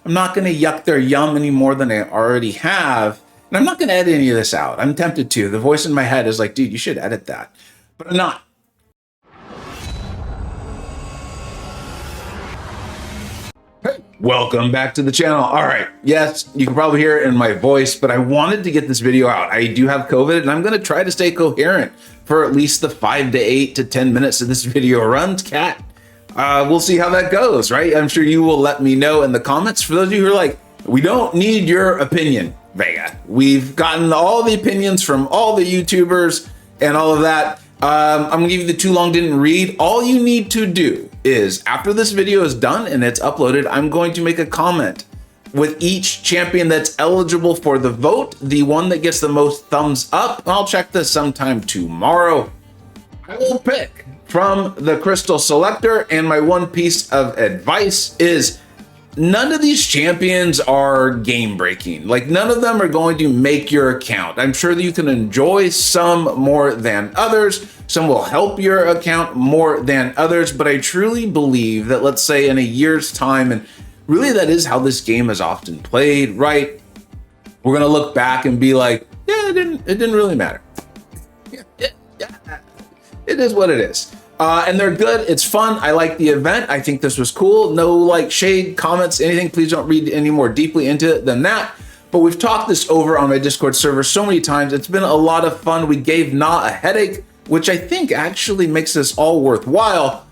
I'm not going to yuck their yum any more than I already have. And I'm not going to edit any of this out. I'm tempted to. The voice in my head is like, dude, you should edit that. But I'm not. Welcome back to the channel. All right. Yes, you can probably hear it in my voice, but I wanted to get this video out. I do have COVID and I'm going to try to stay coherent for at least the 5 to 8 to 10 minutes of this video runs, cat. We'll see how that goes, right? I'm sure you will let me know in the comments. For those of you who are like, we don't need your opinion, Vega. We've gotten all the opinions from all the YouTubers and all of that. I'm gonna give you the too long didn't read. All you need to do is, after this video is done and it's uploaded, I'm going to make a comment with each champion that's eligible for the vote, the one that gets the most thumbs up. I'll check this sometime tomorrow. I will pick from the Crystal Selector, and my one piece of advice is none of these champions are game breaking. Like, none of them are going to make your account. I'm sure that you can enjoy some more than others. Some will help your account more than others, but I truly believe that, let's say in a year's time, and really that is how this game is often played, right? We're gonna look back and be like, yeah, it didn't really matter. It is what it is. And they're good. It's fun. I like the event. I think this was cool. No like shade, comments, anything. Please don't read any more deeply into it than that. But we've talked this over on my Discord server so many times. It's been a lot of fun. We gave Na a headache, which I think actually makes this all worthwhile.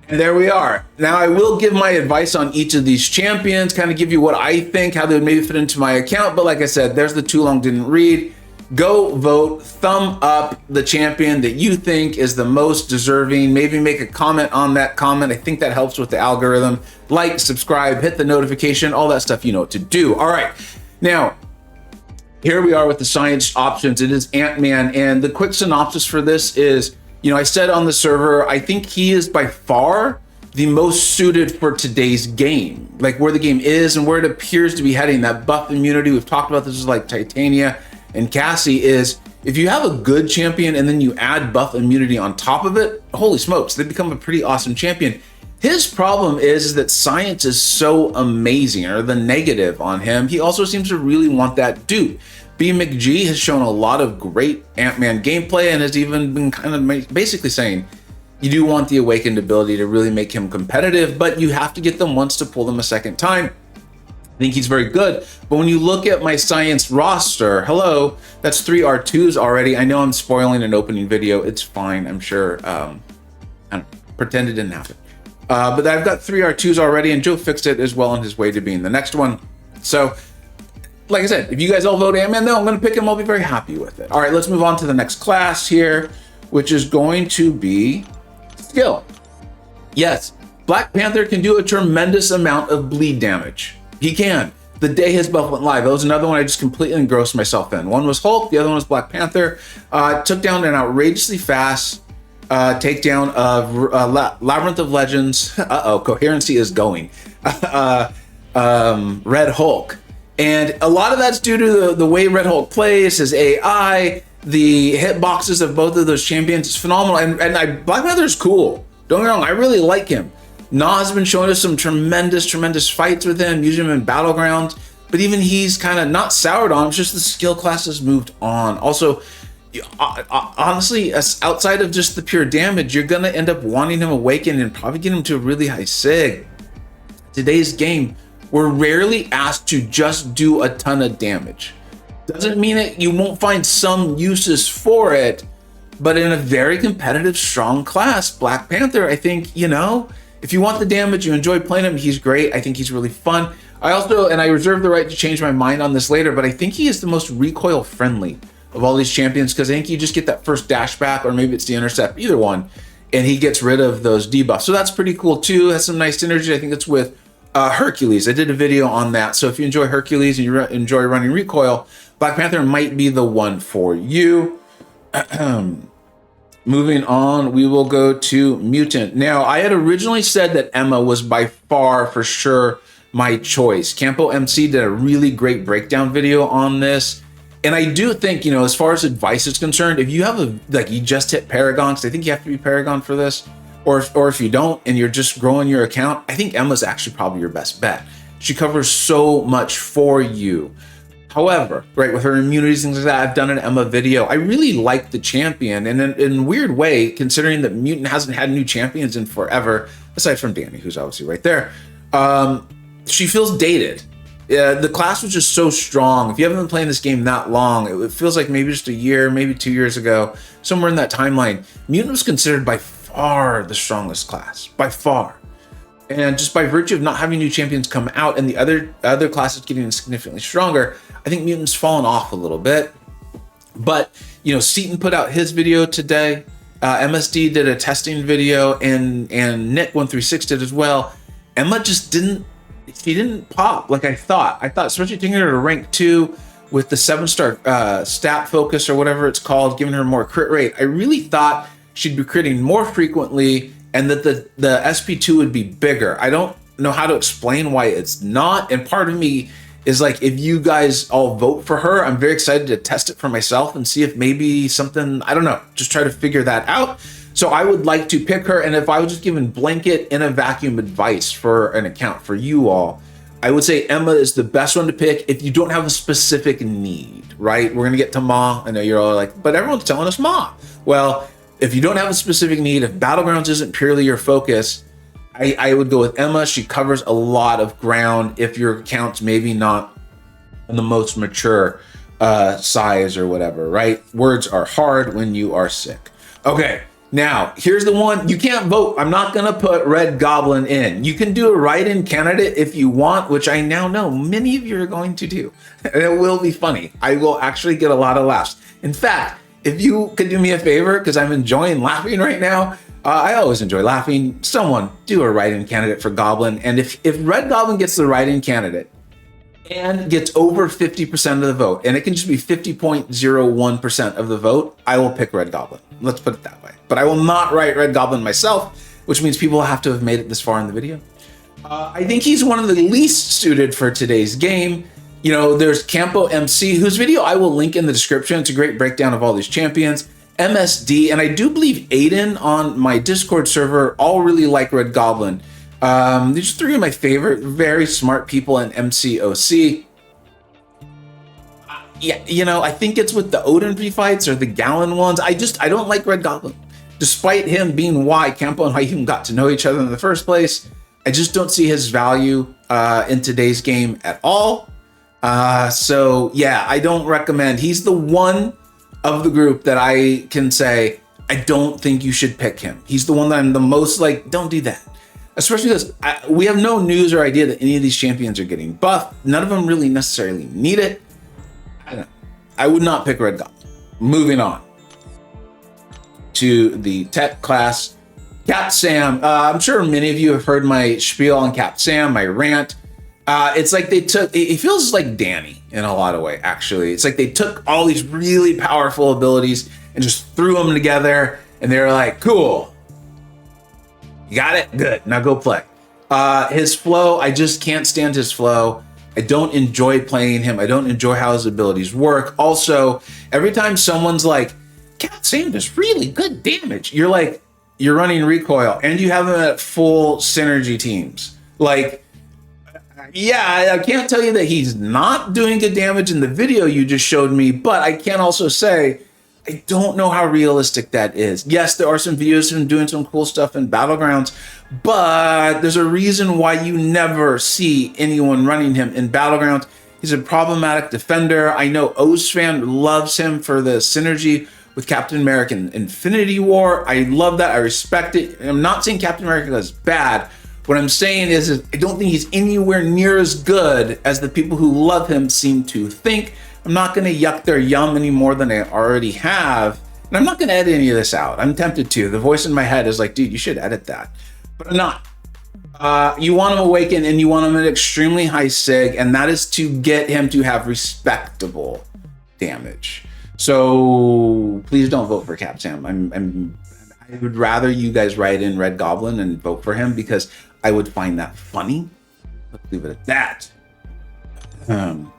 And there we are. Now I will give my advice on each of these champions, kind of give you what I think, how they would maybe fit into my account. But like I said, there's the too long didn't read. Go vote, thumb up the champion that you think is the most deserving. Maybe make a comment on that comment. I think that helps with the algorithm. Like, subscribe, hit the notification, all that stuff, you know what to do. All right, now, here we are with the science options. It is Ant-Man, and the quick synopsis for this is, you know, I said on the server, I think he is by far the most suited for today's game, like where the game is and where it appears to be heading. That buff immunity, we've talked about this, is like Titania and Cassie, is if you have a good champion and then you add buff immunity on top of it, holy smokes, they become a pretty awesome champion. His problem is that science is so amazing, or the negative on him. He also seems to really want that dupe. B McG has shown a lot of great Ant-Man gameplay and has even been kind of basically saying, you do want the awakened ability to really make him competitive, but you have to get them once to pull them a second time. I think he's very good, but when you look at my science roster, hello, that's 3 R2s already. I know I'm spoiling an opening video. It's fine, I'm sure. I don't pretend it didn't happen. But I've got 3 R2s already, and Joe fixed it as well on his way to being the next one. So, like I said, if you guys all vote Ant-Man, though, I'm going to pick him. I'll be very happy with it. All right, let's move on to the next class here, which is going to be skill. Yes, Black Panther can do a tremendous amount of bleed damage. He can. The day his buff went live, that was another one I just completely engrossed myself in. One was Hulk, the other one was Black Panther. Took down an outrageously fast takedown of Labyrinth of Legends. Coherency is going. Red Hulk. And a lot of that's due to the way Red Hulk plays, his AI, the hitboxes of both of those champions is phenomenal. And Black Panther is cool. Don't get me wrong, I really like him. Na has been showing us some tremendous fights with him, using him in Battlegrounds, but even he's kind of not soured on him, it's just the skill class has moved on. Also, honestly, outside of just the pure damage, you're gonna end up wanting him awakened and probably get him to a really high sig. Today's game, we're rarely asked to just do a ton of damage. Doesn't mean that you won't find some uses for it, but in a very competitive, strong class, Black Panther, I think, you know, if you want the damage, you enjoy playing him, he's great. I think he's really fun. I also, and I reserve the right to change my mind on this later, but I think he is the most recoil friendly of all these champions, because I think you just get that first dash back, or maybe it's the intercept, either one, and he gets rid of those debuffs. So that's pretty cool too. Has some nice synergy. I think it's with Hercules. I did a video on that. So if you enjoy Hercules and you enjoy running recoil, Black Panther might be the one for you. Moving on, we will go to Mutant. Now, I had originally said that Emma was by far, for sure, my choice. Campo MC did a really great breakdown video on this. And I do think, you know, as far as advice is concerned, if you have you just hit Paragon, because I think you have to be Paragon for this, or if you don't and you're just growing your account, I think Emma's actually probably your best bet. She covers so much for you. However, right, with her immunities, things like that, I've done an Emma video. I really like the champion, and in a weird way, considering that Mutant hasn't had new champions in forever, aside from Danny, who's obviously right there, she feels dated. The class was just so strong. If you haven't been playing this game that long, it feels like maybe just a year, maybe 2 years ago, somewhere in that timeline, Mutant was considered by far the strongest class, by far. And just by virtue of not having new champions come out and the other classes getting significantly stronger, I think Mutant's fallen off a little bit. But, you know, Seaton put out his video today. MSD did a testing video, and Nick136 did as well. Emma just didn't pop like I thought. Especially taking her to rank 2 with the 7-star stat focus or whatever it's called, giving her more crit rate. I really thought she'd be critting more frequently and that the SP2 would be bigger. I don't know how to explain why it's not. And part of me is like, if you guys all vote for her, I'm very excited to test it for myself and see if maybe something, I don't know, just try to figure that out. So I would like to pick her. And if I was just given blanket in a vacuum advice for an account for you all, I would say Emma is the best one to pick if you don't have a specific need, right? We're going to get to Maw. I know you're all like, but everyone's telling us Maw. Well, if you don't have a specific need, if Battlegrounds isn't purely your focus, I would go with Emma. She covers a lot of ground if your account's maybe not in the most mature size or whatever, right? Words are hard when you are sick. Okay, now here's the one. You can't vote. I'm not going to put Red Goblin in. You can do a write-in candidate if you want, which I now know many of you are going to do. And it will be funny. I will actually get a lot of laughs. In fact, if you could do me a favor, because I'm enjoying laughing right now, I always enjoy laughing. Someone do a write-in candidate for Goblin. And if Red Goblin gets the write-in candidate and gets over 50% of the vote, and it can just be 50.01% of the vote, I will pick Red Goblin. Let's put it that way. But I will not write Red Goblin myself, which means people have to have made it this far in the video. I think he's one of the least suited for today's game. You know, there's Campo MC, whose video I will link in the description. It's a great breakdown of all these champions. MSD, and I do believe Aiden on my Discord server all really like Red Goblin. These are 3 of my favorite, very smart people in MCoC. Yeah, you know, I think it's with the Odin fights or the Gallon ones. I don't like Red Goblin. Despite him being why Campo and I even got to know each other in the first place, I just don't see his value in today's game at all. So yeah, I don't recommend. He's the one of the group that I can say, I don't think you should pick him. He's the one that I'm the most like, don't do that. Especially because we have no news or idea that any of these champions are getting buffed. None of them really necessarily need it. I don't know. I would not pick Red Goblin. Moving on to the tech class. Cap Sam. I'm sure many of you have heard my spiel on Cap Sam, my rant. It's like they took, it feels like Danny in a lot of way, actually. It's like they took all these really powerful abilities and just threw them together, and they were like, cool. You got it? Good. Now go play. His flow, I just can't stand his flow. I don't enjoy playing him. I don't enjoy how his abilities work. Also, every time someone's like, Cap Sam does really good damage, you're like, you're running recoil, and you have them at full synergy teams. Like, yeah, I can't tell you that he's not doing good damage in the video you just showed me, but I can also say I don't know how realistic that is. Yes, there are some videos of him doing some cool stuff in Battlegrounds, but there's a reason why you never see anyone running him in Battlegrounds. He's a problematic defender. I know Ozfan loves him for the synergy with Captain America in Infinity War. I love that. I respect it. I'm not saying Captain America is bad. What I'm saying is I don't think he's anywhere near as good as the people who love him seem to think. I'm not going to yuck their yum any more than I already have. And I'm not going to edit any of this out. I'm tempted to. The voice in my head is like, dude, you should edit that. But I'm not. You want him awakened and you want him at extremely high sig, and that is to get him to have respectable damage. So please don't vote for Cap Sam. I would rather you guys write in Red Goblin and vote for him because I would find that funny. Let's leave it at that. And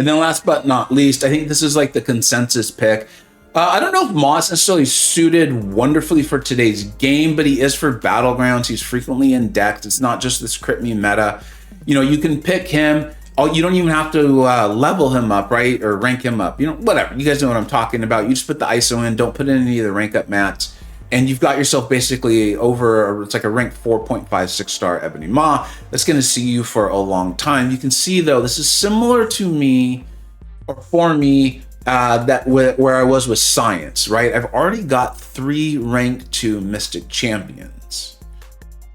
then last but not least, I think this is like the consensus pick. I don't know if Maw is necessarily suited wonderfully for today's game, but he is for Battlegrounds. He's frequently in decks. It's not just this crit me meta. You know, you can pick him. Oh, you don't even have to level him up, right? Or rank him up. You know, whatever. You guys know what I'm talking about. You just put the ISO in. Don't put in any of the rank up mats. And you've got yourself basically over, it's like a rank 4.56 star Ebony Maw. That's going to see you for a long time. You can see, though, this is similar to me, or for me, where I was with Science, right? I've already got 3 rank 2 Mystic Champions.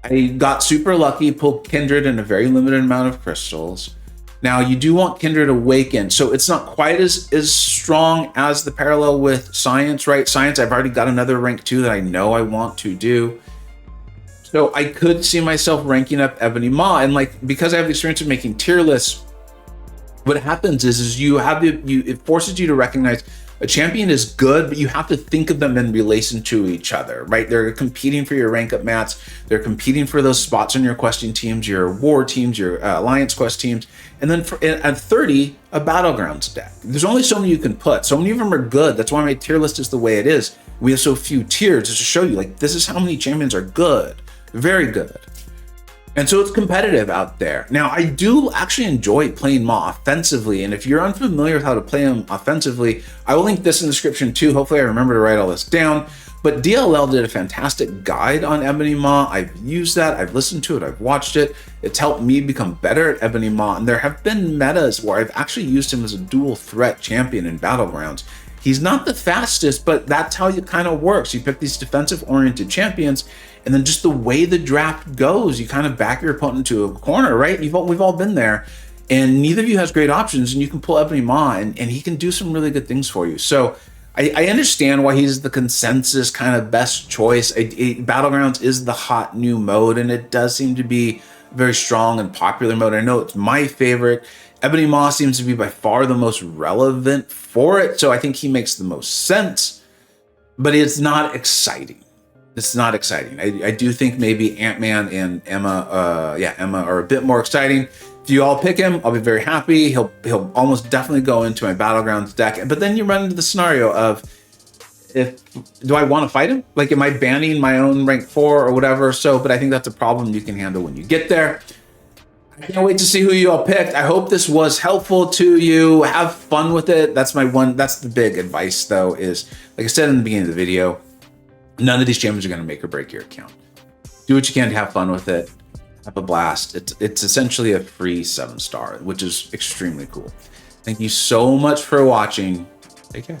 I got super lucky, pulled Kindred in a very limited amount of crystals. Now, you do want Kindred Awaken, so it's not quite as strong as the parallel with Science, right? Science, I've already got another rank 2 that I know I want to do. So I could see myself ranking up Ebony Maw, and like, because I have the experience of making tier lists, what happens is it forces you to recognize a champion is good, but you have to think of them in relation to each other, right? They're competing for your rank up mats. They're competing for those spots on your questing teams, your war teams, your alliance quest teams. And then at 30, a battlegrounds deck. There's only so many you can put. So many of them are good. That's why my tier list is the way it is. We have so few tiers just to show you, like, this is how many champions are good, very good. And so it's competitive out there. Now, I do actually enjoy playing Maw offensively, and if you're unfamiliar with how to play him offensively, I will link this in the description too. Hopefully I remember to write all this down. But DLL did a fantastic guide on Ebony Maw. I've used that, I've listened to it, I've watched it. It's helped me become better at Ebony Maw, and there have been metas where I've actually used him as a dual threat champion in Battlegrounds. He's not the fastest, but that's how it kind of works. You pick these defensive-oriented champions, and then just the way the draft goes, you kind of back your opponent into a corner, right? We've all been there, and neither of you has great options, and you can pull Ebony Maw, and he can do some really good things for you. So I understand why he's the consensus kind of best choice. Battlegrounds is the hot new mode, and it does seem to be a very strong and popular mode. I know it's my favorite. Ebony Maw seems to be by far the most relevant for it, so I think he makes the most sense, but it's not exciting. It's not exciting. I do think maybe Ant-Man and Emma, Emma are a bit more exciting. If you all pick him, I'll be very happy. He'll almost definitely go into my Battlegrounds deck, but then you run into the scenario of, do I want to fight him? Like, am I banning my own rank 4 or whatever? So, but I think that's a problem you can handle when you get there. I can't wait to see who you all picked. I hope this was helpful to you. Have fun with it. That's the big advice, though, is, like I said in the beginning of the video, none of these champions are going to make or break your account. Do what you can to have fun with it. Have a blast. It's essentially a free 7-star, which is extremely cool. Thank you so much for watching. Take care.